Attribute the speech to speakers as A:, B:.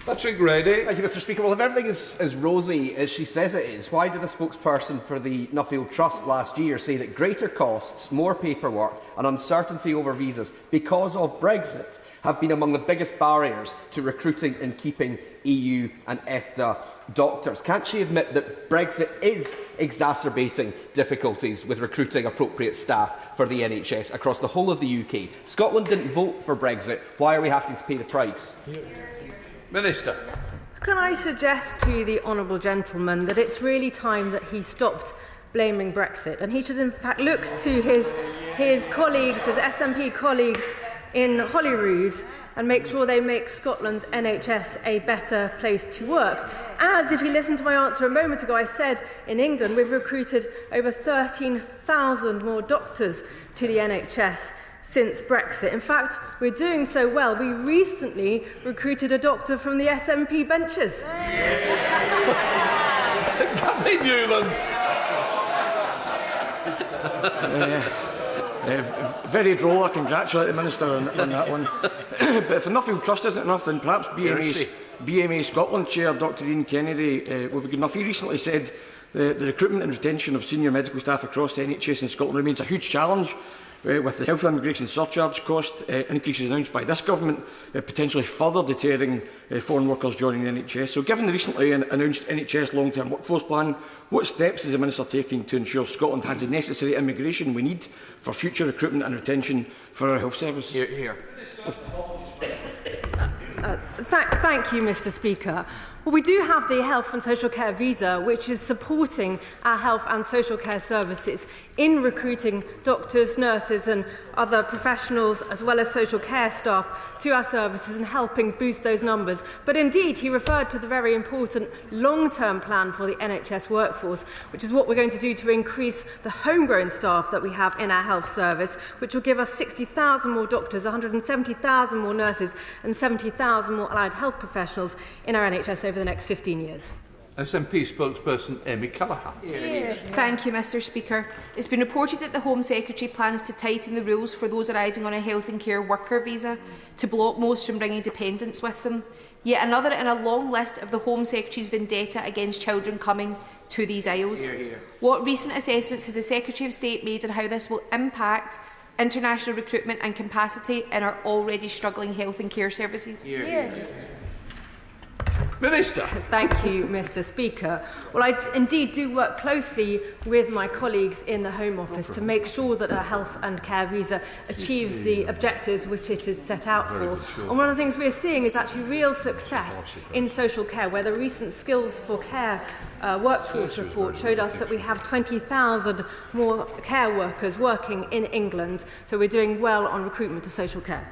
A: Patrick Grady.
B: Thank you, Mr Speaker. Well, if everything is as rosy as she says it is, why did a spokesperson for the Nuffield Trust last year say that greater costs, more paperwork and uncertainty over visas because of Brexit have been among the biggest barriers to recruiting and keeping EU and EFTA doctors? Can't she admit that Brexit is exacerbating difficulties with recruiting appropriate staff for the NHS across the whole of the UK? Scotland didn't vote for Brexit. Why are we having to pay the price?
A: Minister.
C: Can I suggest to the honourable gentleman that it's really time that he stopped blaming Brexit, and he should in fact look to his colleagues, his SNP colleagues in Holyrood, and make sure they make Scotland's NHS a better place to work. As, if you listened to my answer a moment ago, I said in England we've recruited over 13,000 more doctors to the NHS since Brexit. In fact, we're doing so well. We recently recruited a doctor from the SNP benches.
A: Gavin Newlands.
D: Very droll. I congratulate the Minister on that one. But if the Nuffield Trust isn't enough, then perhaps BMA Scotland Chair Dr Ian Kennedy will be good enough. He recently said the recruitment and retention of senior medical staff across the NHS in Scotland remains a huge challenge, with the health and immigration surcharge cost increases announced by this government potentially further deterring foreign workers joining the NHS. So, given the recently announced NHS long-term workforce plan, what steps is the Minister taking to ensure Scotland has the necessary immigration we need for future recruitment and retention for our health service?
A: Here.
C: Thank you, Mr Speaker. Well, we do have the Health and Social Care Visa, which is supporting our health and social care services in recruiting doctors, nurses and other professionals, as well as social care staff, to our services and helping boost those numbers. But indeed, he referred to the very important long-term plan for the NHS workforce, which is what we're going to do to increase the homegrown staff that we have in our health service, which will give us 60,000 more doctors, 170,000 more nurses and 70,000 more allied health professionals in our NHS over the next 15 years.
A: SNP spokesperson Amy Callaghan.
E: Thank you, Mr Speaker. It's been reported that the Home Secretary plans to tighten the rules for those arriving on a health and care worker visa to block most from bringing dependents with them. Yet another in a long list of the Home Secretary's vendetta against children coming to these isles. What recent assessments has the Secretary of State made on how this will impact international recruitment and capacity in our already struggling health and care services?
A: Minister.
C: Thank you, Mr Speaker. Well, I indeed do work closely with my colleagues in the Home Office to make sure that our health and care visa achieves the objectives which it is set out for. And one of the things we're seeing is actually real success in social care, where the recent Skills for Care workforce report showed us that we have 20,000 more care workers working in England. So we're doing well on recruitment to social care.